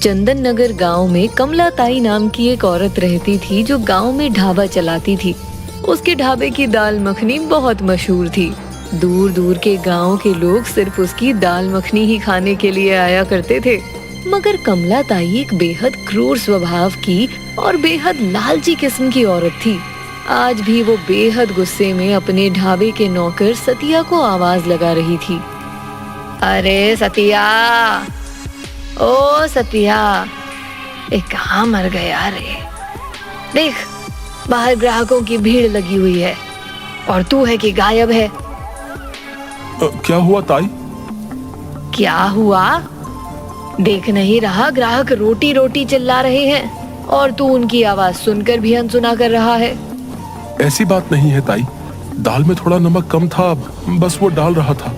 चंदन नगर गाँव में कमला ताई नाम की एक औरत रहती थी जो गाँव में ढाबा चलाती थी। उसके ढाबे की दाल मखनी बहुत मशहूर थी। दूर दूर के गांव के लोग सिर्फ उसकी दाल मखनी ही खाने के लिए आया करते थे। मगर कमला ताई एक बेहद क्रूर स्वभाव की और बेहद लालची किस्म की औरत थी। आज भी वो बेहद गुस्से में अपने ढाबे के नौकर सतिया को आवाज लगा रही थी। अरे सतिया, ओ सतिया, कहाँ मर गया रे? देख, बाहर ग्राहकों की भीड़ लगी हुई है और तू है कि गायब है। क्या हुआ ताई? क्या हुआ? देख नहीं रहा ग्राहक रोटी रोटी चिल्ला रहे हैं और तू उनकी आवाज सुनकर भी अनसुना कर रहा है। ऐसी बात नहीं है ताई, दाल में थोड़ा नमक कम था, बस वो डाल रहा था।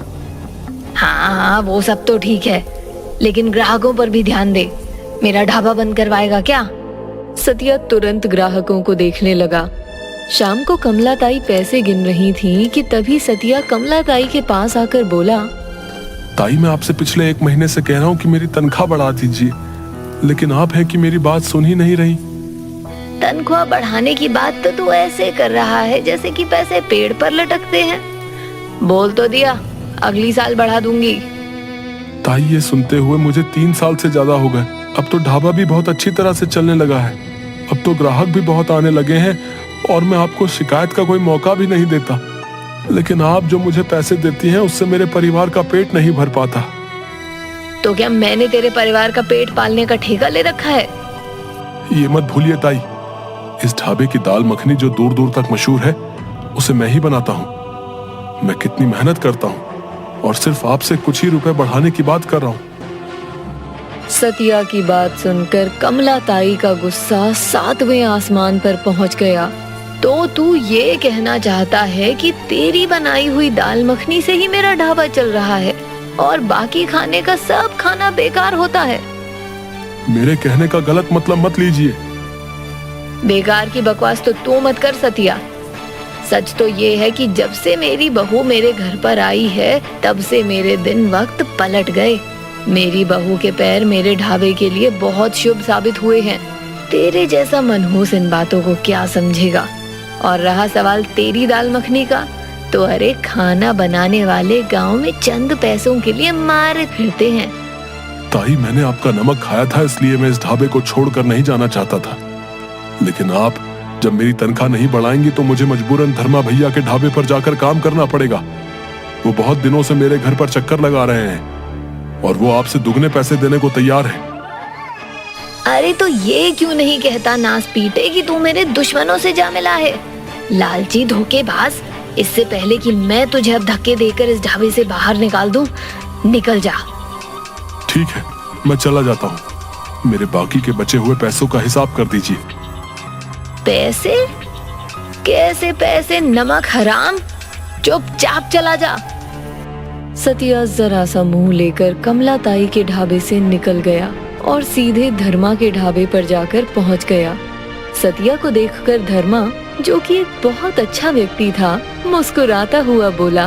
हाँ, वो सब तो ठीक है, लेकिन ग्राहकों पर भी ध्यान दे। मेरा ढाबा बंद करवाएगा क्या? सतिया तुरंत ग्राहकों को देखने लगा। शाम को कमला ताई पैसे गिन रही थी कि तभी सतिया कमला ताई के पास आकर बोला, ताई मैं आपसे पिछले 1 महीने से कह रहा हूँ कि मेरी तनख्वाह बढ़ा दीजिए, लेकिन आप हैं कि मेरी बात सुन ही नहीं रही। तनख्वाह बढ़ाने की बात तो तू ऐसे कर रहा है जैसे कि पैसे पेड़ पर लटकते हैं। बोल तो दिया, अगली साल बढ़ा दूंगी। ताई ये सुनते हुए मुझे 3 साल से ज्यादा हो गए। अब तो ढाबा भी बहुत अच्छी तरह से चलने लगा है। अब तो ग्राहक भी बहुत आने लगे हैं और मैं आपको शिकायत का कोई मौका भी नहीं देता, लेकिन आप जो मुझे पैसे देती हैं उससे मेरे परिवार का पेट नहीं भर पाता। तो क्या मैंने तेरे परिवार का पेट पालने का ठेका ले रखा है? ये मत भूलिए ताई, इस ढाबे की दाल मखनी जो दूर दूर तक मशहूर है उसे मैं ही बनाता हूँ। मैं कितनी मेहनत करता हूँ और सिर्फ आपसे कुछ ही रुपए बढ़ाने की बात कर रहा हूँ। सतिया की बात सुनकर कमला ताई का गुस्सा 7वें आसमान पर पहुंच गया। तो तू ये कहना चाहता है कि तेरी बनाई हुई दाल मखनी से ही मेरा ढाबा चल रहा है और बाकी खाने का सब खाना बेकार होता है? मेरे कहने का गलत मतलब मत लीजिए। बेकार की बकवास तो तू मत कर सतिया। सच तो ये है कि जब से मेरी बहू मेरे घर पर आई है तब से मेरे दिन वक्त पलट गए। मेरी बहू के पैर मेरे ढाबे के लिए बहुत शुभ साबित हुए हैं। तेरे जैसा मनहूस इन बातों को क्या समझेगा? और रहा सवाल तेरी दाल मखनी का, तो अरे खाना बनाने वाले गांव में चंद पैसों के लिए मारे फिरते हैं। ताई मैंने आपका नमक खाया था, इसलिए मैं इस ढाबे को छोड़कर नहीं जाना चाहता था, लेकिन आप जब मेरी तनख्वाह नहीं बढ़ाएंगी तो मुझे मजबूरन धर्मा भैया के ढाबे पर जाकर काम करना पड़ेगा। वो बहुत दिनों से मेरे घर पर चक्कर लगा रहे हैं और वो आपसे दुगने पैसे देने को तैयार है। अरे तो ये क्यों नहीं कहता नास पीटे कि तू मेरे दुश्मनों से जा मिला है? लालची धोखेबाज, इससे पहले कि मैं तुझे अब धक्के देकर इस ढाबे से बाहर निकाल दूं, निकल जा। ठीक है, मैं चला जाता हूँ। मेरे बाकी के बचे हुए पैसों का हिसाब कर दीजिए। पैसे? कैसे पैसे, नमक हराम? चुपचाप चला जा। सतिया जरा सा मुंह लेकर कमला ताई के ढाबे से निकल गया और सीधे धर्मा के ढाबे पर जाकर पहुंच गया। सतिया को देखकर धर्मा, जो कि एक बहुत अच्छा व्यक्ति था, मुस्कुराता हुआ बोला,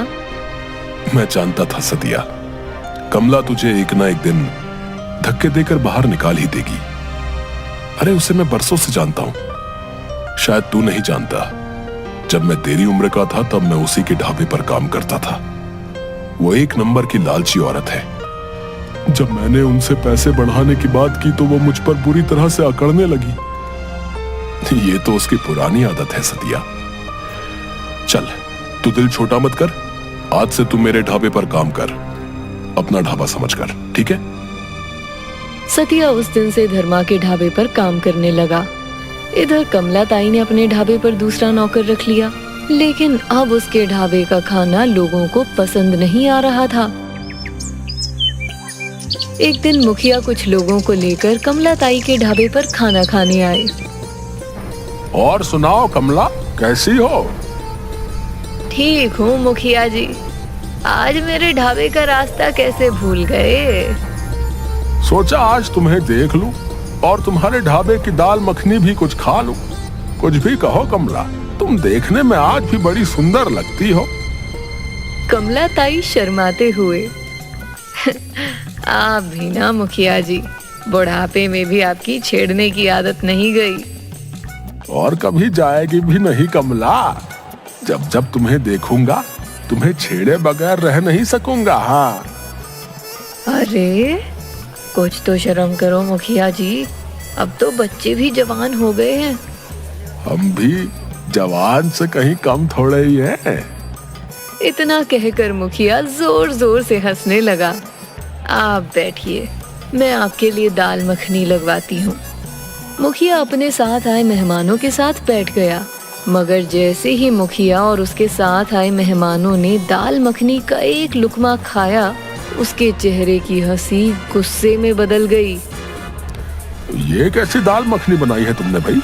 मैं जानता था सतिया, कमला तुझे एक ना एक दिन धक्के देकर बाहर निकाल ही देगी। अरे उसे मैं बरसों से जानता हूँ, शायद तू नहीं जानता। जब मैं तेरी उम्र का था तब मैं उसी के ढाबे पर काम करता था। वो 1 नंबर की लालची औरत है। जब मैंने उनसे पैसे बढ़ाने की बात की तो वो मुझ पर बुरी तरह से अकड़ने लगी। ये तो उसकी पुरानी आदत है सतिया। चल, तू दिल छोटा मत कर, आज से तू मेरे ढाबे पर काम कर, अपना ढाबा समझकर, ठीक है? सतिया उस दिन से धर्मा के ढाबे पर काम करने लगा। इधर कमला ताई ने अपने ढाबे पर दूसरा नौकर रख लिया, लेकिन अब उसके ढाबे का खाना लोगों को पसंद नहीं आ रहा था। एक दिन मुखिया कुछ लोगों को लेकर कमला ताई के ढाबे पर खाना खाने आए। और सुनाओ कमला, कैसी हो? ठीक हूँ मुखिया जी, आज मेरे ढाबे का रास्ता कैसे भूल गए? सोचा आज तुम्हें देख लूं और तुम्हारे ढाबे की दाल मखनी भी कुछ खा लूं। कुछ भी कहो कमला, तुम देखने में आज भी बड़ी सुंदर लगती हो। कमला ताई शर्माते हुए, आप भी ना मुखिया जी, बुढ़ापे में भी आपकी छेड़ने की आदत नहीं गई। और कभी जाएगी भी नहीं कमला। जब जब तुम्हें देखूंगा तुम्हें छेड़े बगैर रह नहीं सकूंगा। हाँ अरे कुछ तो शर्म करो मुखिया जी, अब तो बच्चे भी जवान हो गए हैं। हम भी जवान से कहीं कम थोड़े ही हैं। इतना कहकर मुखिया जोर जोर से हंसने लगा। आप बैठिए, मैं आपके लिए दाल मखनी लगवाती हूँ। मुखिया अपने साथ आए मेहमानों के साथ बैठ गया, मगर जैसे ही मुखिया और उसके साथ आए मेहमानों ने दाल मखनी का एक लुकमा खाया, उसके चेहरे की हंसी गुस्से में बदल गई। ये कैसी दाल मखनी बनाई है तुमने भाई?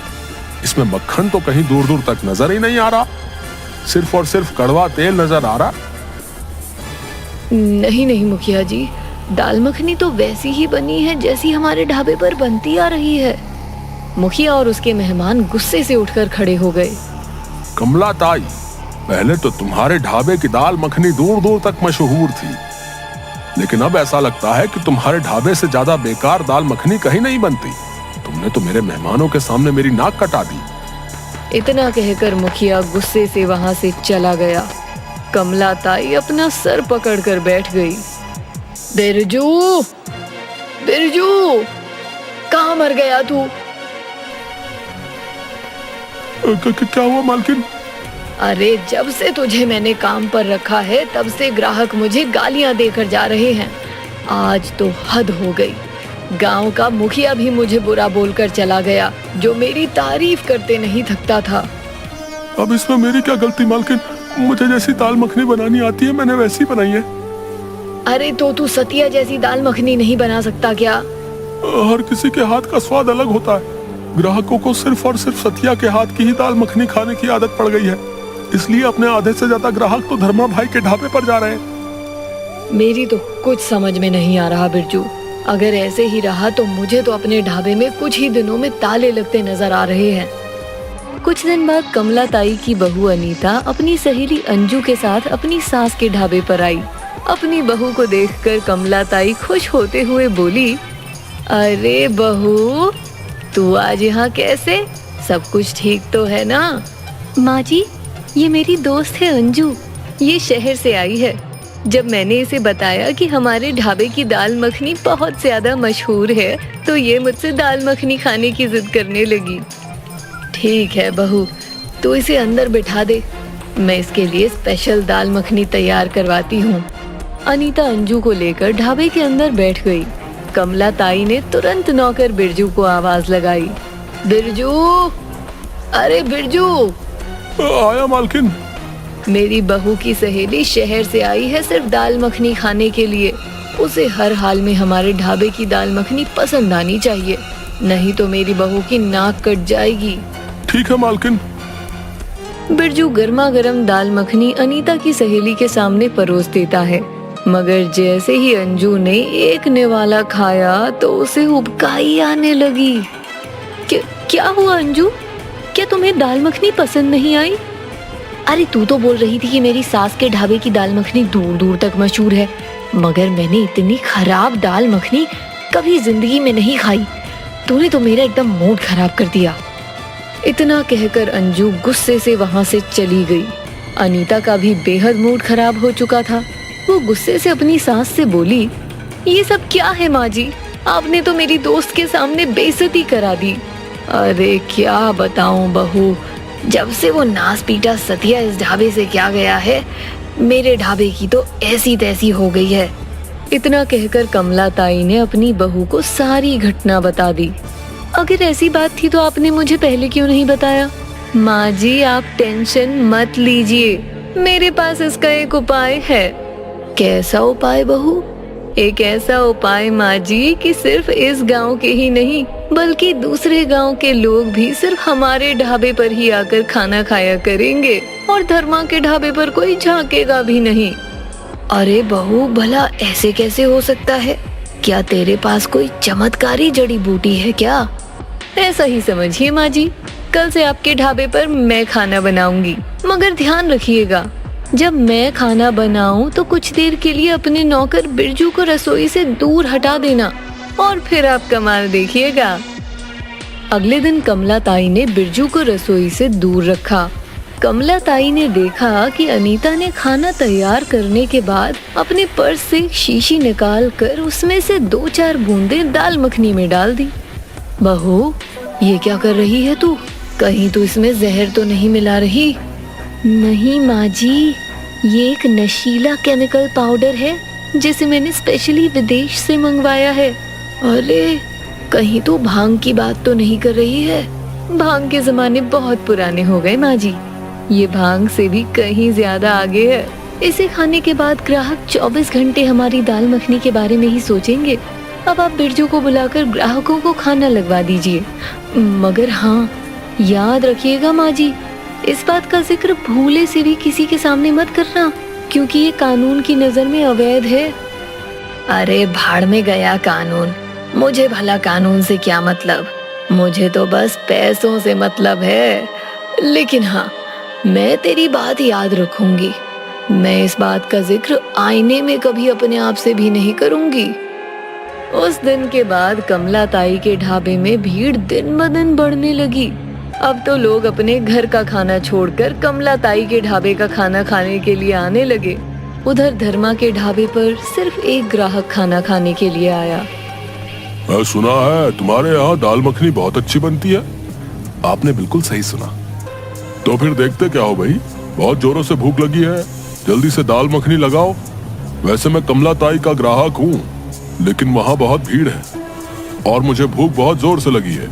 इसमें मक्खन तो कहीं दूर दूर तक नजर ही नहीं आ रहा, सिर्फ और सिर्फ कड़वा तेल नजर आ रहा। नहीं नहीं मुखिया जी, दाल मखनी तो वैसी ही बनी है जैसी हमारे ढाबे पर बनती आ रही है। मुखिया और उसके मेहमान गुस्से से उठकर खड़े हो गए। कमला ताई, पहले तो तुम्हारे ढाबे की दाल मखनी दूर दूर तक मशहूर थी, लेकिन अब ऐसा लगता है कि तुम्हारे ढाबे से ज्यादा बेकार दाल मखनी कहीं नहीं बनती। तुमने तो मेरे मेहमानों के सामने मेरी नाक कटा दी। इतना कहकर मुखिया गुस्से से वहां से चला गया। कमला ताई अपना सर पकड़कर बैठ गई। बिरजू, बिरजू, कहाँ मर गया तू? क्या हुआ मालकिन? अरे जब से तुझे मैंने काम पर रखा है तब से ग्राहक मुझे गालियां देकर जा रहे हैं। आज तो हद हो गई। गांव का मुखिया भी मुझे बुरा बोलकर चला गया, जो मेरी तारीफ करते नहीं थकता था। अब इसमें मेरी क्या गलती मालकिन? मुझे जैसी दाल मखनी बनानी आती है मैंने वैसी बनाई है। अरे तो तू सतिया जैसी दाल मखनी नहीं बना सकता क्या? हर किसी के हाथ का स्वाद अलग होता है। ग्राहकों को सिर्फ और सिर्फ सतिया के हाथ की ही दाल मखनी खाने की आदत पड़ गई है, इसलिए अपने आधे से ज्यादा ग्राहक तो धर्मा भाई के ढाबे पर जा रहे हैं। मेरी तो कुछ समझ में नहीं आ रहा बिरजू। अगर ऐसे ही रहा तो मुझे तो अपने ढाबे में कुछ ही दिनों में ताले लगते नजर आ रहे हैं। कुछ दिन बाद कमला ताई की बहू अनीता अपनी सहेली अंजू के साथ अपनी सास के ढाबे पर आई। अपनी बहू को देखकर कमला ताई खुश होते हुए बोली, अरे बहू, तू आज यहाँ कैसे? सब कुछ ठीक तो है ना? माँ जी, ये मेरी दोस्त है अंजू, ये शहर से आई है। जब मैंने इसे बताया कि हमारे ढाबे की दाल मखनी बहुत ज्यादा मशहूर है, तो ये मुझसे दाल मखनी खाने की जिद करने लगी। ठीक है बहू, तू इसे अंदर बिठा दे, मैं इसके लिए स्पेशल दाल मखनी तैयार करवाती हूँ। अनीता अंजू को लेकर ढाबे के अंदर बैठ गई। कमला ताई ने तुरंत नौकर बिरजू को आवाज लगाई। बिरजू, अरे बिरजू। आया मालकिन। मेरी बहू की सहेली शहर से आई है सिर्फ दाल मखनी खाने के लिए। उसे हर हाल में हमारे ढाबे की दाल मखनी पसंद आनी चाहिए, नहीं तो मेरी बहू की नाक कट जाएगी। ठीक है मालकिन। बिरजू गर्मा गर्म दाल मखनी अनीता की सहेली के सामने परोस देता है, मगर जैसे ही अंजू ने एक निवाला खाया तो उसे उबकाई आने लगी। क्या हुआ अंजू? क्या तुम्हें दाल मखनी पसंद नहीं आई? अरे तू तो बोल रही थी कि मेरी सास के ढाबे की दाल मखनी दूर दूर तक मशहूर है, मगर मैंने इतनी खराब दाल मखनी कभी जिंदगी में नहीं खाई। तूने तो मेरा एकदम मूड खराब कर दिया। इतना कहकर अंजू गुस्से से वहां से चली गई। अनीता का भी बेहद मूड खराब हो चुका था। वो गुस्से से अपनी सास से बोली, ये सब क्या है माँ जी? आपने तो मेरी दोस्त के सामने बेइज्जती करा दी। अरे क्या बताऊं बहू, जब से वो नास पीटा सतिया इस ढाबे से क्या गया है, मेरे ढाबे की तो ऐसी तैसी हो गई है। इतना कहकर कमला ताई ने अपनी बहू को सारी घटना बता दी। अगर ऐसी बात थी तो आपने मुझे पहले क्यों नहीं बताया? माँ जी आप टेंशन मत लीजिए, मेरे पास इसका एक उपाय है। कैसा उपाय बहू? एक ऐसा उपाय माँ जी कि सिर्फ इस गांव के ही नहीं बल्कि दूसरे गांव के लोग भी सिर्फ हमारे ढाबे पर ही आकर खाना खाया करेंगे और धर्मा के ढाबे पर कोई झांकेगा भी नहीं। अरे बहू, भला ऐसे कैसे हो सकता है? क्या तेरे पास कोई चमत्कारी जड़ी बूटी है क्या? ऐसा ही समझिए माँ जी, कल से आपके ढाबे पर मैं खाना बनाऊंगी, मगर ध्यान रखिएगा जब मैं खाना बनाऊं तो कुछ देर के लिए अपने नौकर बिरजू को रसोई से दूर हटा देना। और फिर आप कमाल देखिएगा। अगले दिन कमला ताई ने बिरजू को रसोई से दूर रखा। कमला ताई ने देखा कि अनीता ने खाना तैयार करने के बाद अपने पर्स से एक शीशी निकाल कर उसमें से 2-4 बूंदें दाल मखनी में डाल दी। बहू, ये क्या कर रही है तू? कहीं तू इसमें जहर तो नहीं मिला रही? नहीं माँ जी, ये एक नशीला केमिकल पाउडर है जिसे मैंने स्पेशली विदेश से मंगवाया है। अरे, कहीं तू भांग की बात तो नहीं कर रही है? भांग के जमाने बहुत पुराने हो गए माँ जी। ये भांग से भी कहीं ज्यादा आगे है। इसे खाने के बाद ग्राहक 24 घंटे हमारी दाल मखनी के बारे में ही सोचेंगे। अब आप बिरजू को बुलाकर ग्राहकों को खाना लगवा दीजिए। मगर हाँ, याद रखिएगा माँ जी, इस बात का जिक्र भूले से भी किसी के सामने मत करना, क्योंकि ये कानून की नजर में अवैध है। अरे भाड़ में गया कानून, मुझे भला कानून से क्या मतलब, मुझे तो बस पैसों से मतलब है। लेकिन हाँ, मैं तेरी बात याद रखूंगी। मैं इस बात का जिक्र आईने में कभी अपने आप से भी नहीं करूंगी। उस दिन के बाद कमला ताई के ढाबे में भीड़ दिन ब दिन बढ़ने लगी। अब तो लोग अपने घर का खाना छोड़कर कमला ताई के ढाबे का खाना खाने के लिए आने लगे। उधर धर्मा के ढाबे पर सिर्फ एक ग्राहक खाना खाने के लिए आया। मैं सुना है तुम्हारे यहाँ दाल मखनी बहुत अच्छी बनती है। आपने बिल्कुल सही सुना। तो फिर देखते क्या हो भाई, बहुत जोरों से भूख लगी है, जल्दी से दाल मखनी लगाओ। वैसे मैं कमला ताई का ग्राहक हूँ, लेकिन वहाँ बहुत भीड़ है और मुझे भूख बहुत जोर से लगी है।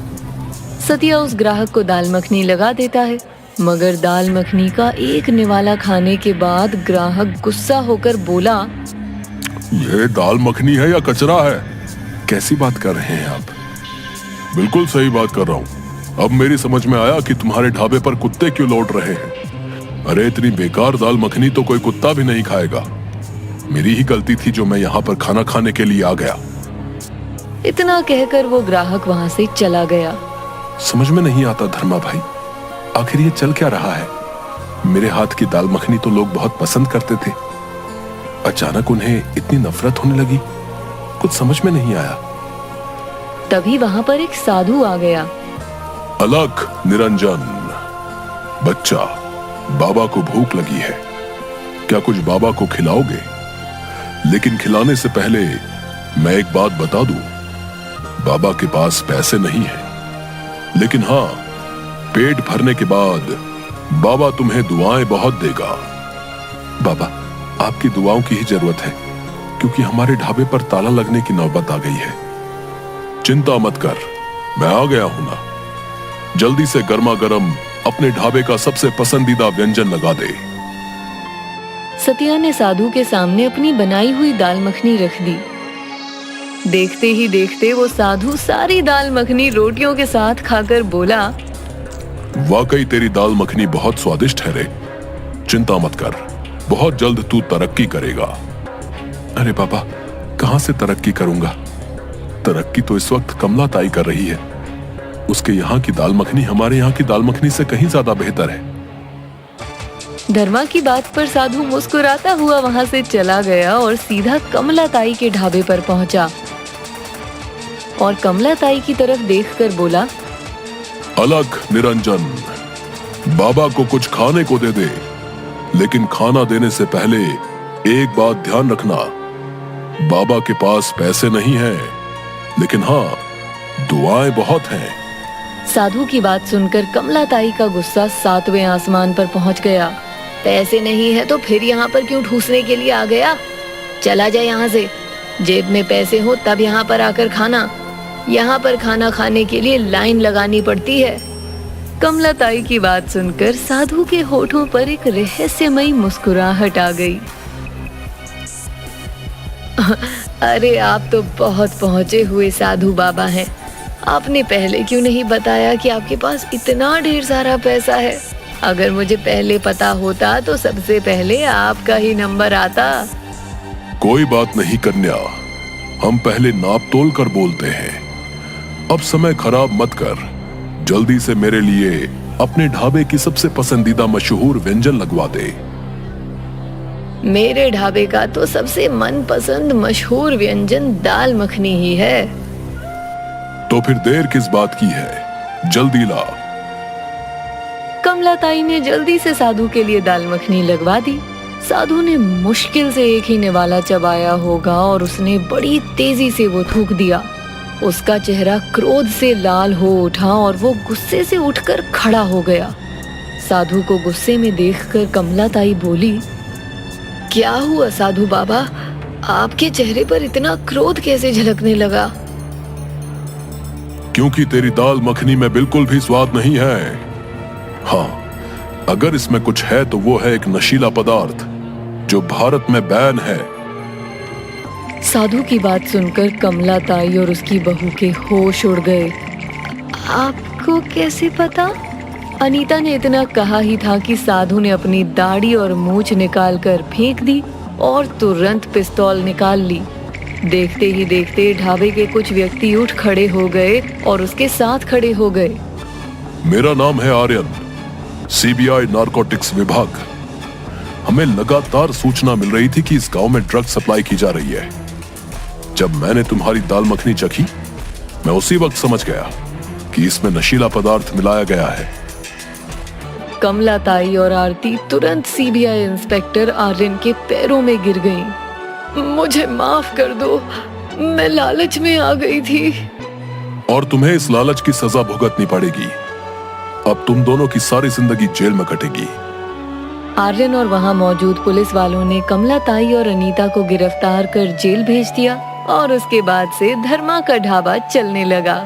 सतिया उस ग्राहक को दाल मखनी लगा देता है, मगर दाल मखनी का एक निवाला खाने के बाद ग्राहक गुस्सा होकर बोला, ये दाल मखनी है या कचरा है? कैसी बात कर रहे हैं आप? बिल्कुल सही बात कर रहा हूँ। अब मेरी समझ में आया कि तुम्हारे ढाबे पर कुत्ते क्यों लौट रहे हैं। अरे इतनी बेकार दाल मखनी तो कोई कुत्ता भी नहीं खाएगा। मेरी ही गलती थी जो मैं यहाँ पर खाना खाने के लिए आ गया। इतना कहकर वो ग्राहक वहाँ से चला गया। समझ में नहीं आता धर्मा भाई, आखिर ये चल क्या रहा है? मेरे हाथ की दाल मखनी तो लोग बहुत पसंद करते थे, अचानक उन्हें इतनी नफरत होने लगी। कुछ समझ में नहीं आया। तभी वहाँ पर एक साधु आ गया। अलख निरंजन, बच्चा, बाबा को भूख लगी है, क्या कुछ बाबा को खिलाओगे? लेकिन खिलाने से पहले मैं एक बात बता दूं, बाबा के पास पैसे नहीं है, लेकिन हाँ, पेट भरने के बाद बाबा तुम्हें दुआएं बहुत देगा। बाबा, आपकी दुआओं की ही जरूरत है, क्योंकि हमारे ढाबे पर ताला लगने की नौबत आ गई है। चिंता मत कर, मैं आ गया हूं ना। जल्दी से गर्मा गर्म अपने ढाबे का सबसे पसंदीदा व्यंजन लगा दे। सतिया ने साधु के सामने अपनी बनाई हुई दाल मखनी रख दी। देखते ही देखते वो साधु सारी दाल मखनी रोटियों के साथ खाकर बोला, वाकई तेरी दाल मखनी बहुत स्वादिष्ट है रे। चिंता मत कर, बहुत जल्द तू तरक्की करेगा। अरे बाबा, कहां से तरक्की करूंगा? तरक्की तो इस वक्त कमला ताई कर रही है। उसके यहाँ की दाल मखनी हमारे यहाँ की दाल मखनी से कहीं ज्यादा बेहतर है। धर्मा की बात पर साधु मुस्कुराता हुआ वहां से चला गया और सीधा कमला ताई के ढाबे पर पहुंचा और कमला ताई की तरफ देखकर बोला, अलख निरंजन, बाबा को कुछ खाने को दे दे, लेकिन खाना देने से पहले एक बात ध्यान रखना, बाबा के पास पैसे नहीं है, लेकिन हाँ, दुआएं बहुत हैं। साधु की बात सुनकर कमला ताई का गुस्सा 7वें आसमान पर पहुंच गया। पैसे नहीं है तो फिर यहाँ पर क्यों ठूसने के लिए आ गया? चला जाए यहाँ से। जेब में पैसे हो तब यहाँ पर आकर खाना। यहाँ पर खाना खाने के लिए लाइन लगानी पड़ती है। कमला ताई की बात सुनकर साधु के होठों पर एक रहस्यमयी मुस्कुराहट आ गई। अरे आप तो बहुत पहुंचे हुए साधु बाबा हैं। आपने पहले क्यों नहीं बताया कि आपके पास इतना ढेर सारा पैसा है? अगर मुझे पहले पता होता तो सबसे पहले आपका ही नंबर आता। कोई बात नहीं कन्या, हम पहले नाप तोल कर बोलते हैं। अब समय खराब मत कर, जल्दी से मेरे लिए अपने ढाबे की सबसे पसंदीदा मशहूर व्यंजन लगवा दे। मेरे ढाबे का तो सबसे मनपसंद मशहूर व्यंजन दाल मखनी ही है। तो फिर देर किस बात की है, जल्दी ला। कमलाताई ने जल्दी से साधु के लिए दाल मखनी लगवा दी। साधु ने मुश्किल से एक ही निवाला चबाया होगा और उसने बड़ी तेजी से वो थूक दिया। उसका चेहरा क्रोध से लाल हो उठा और वो गुस्से से उठकर खड़ा हो गया। साधु को गुस्से में देखकर कमलाताई बोली, क्या हुआ साधु बाबा, आपके चेहरे पर इतना क्रोध कैसे झलकने लगा? क्योंकि तेरी दाल मखनी में बिल्कुल भी स्वाद नहीं है। हाँ, अगर इसमें कुछ है तो वो है एक नशीला पदार्थ जो भारत में बैन है। साधु की बात सुनकर कमलाताई और उसकी बहू के होश उड़ गए। आपको कैसे पता? अनीता ने इतना कहा ही था कि साधु ने अपनी दाढ़ी और मूंछ निकाल कर फेंक दी और तुरंत पिस्तौल निकाल ली। देखते ही देखते ढाबे के कुछ व्यक्ति उठ खड़े हो गए और उसके साथ खड़े हो गए। मेरा नाम है आर्यन, सीबीआई नारकोटिक्स विभाग। हमें लगातार सूचना मिल रही थी कि इस गांव में ड्रग सप्लाई की जा रही है। जब मैंने तुम्हारी दाल मखनी चखी, मैं उसी वक्त समझ गया कि इसमें नशीला पदार्थ मिलाया गया है। कमलाताई और आरती तुरंत सीबीआई इंस्पेक्टर आर्यन के पैरों में गिर गईं। मुझे माफ कर दो, मैं लालच में आ गई थी। और तुम्हें इस लालच की सजा भुगतनी पड़ेगी। अब तुम दोनों की सारी जिंदगी जेल में कटेगी। आर्यन और वहां मौजूद पुलिस वालों ने कमलाताई और अनीता को गिरफ्तार कर जेल भेज दिया और उसके बाद से धर्मा का ढाबा चलने लगा।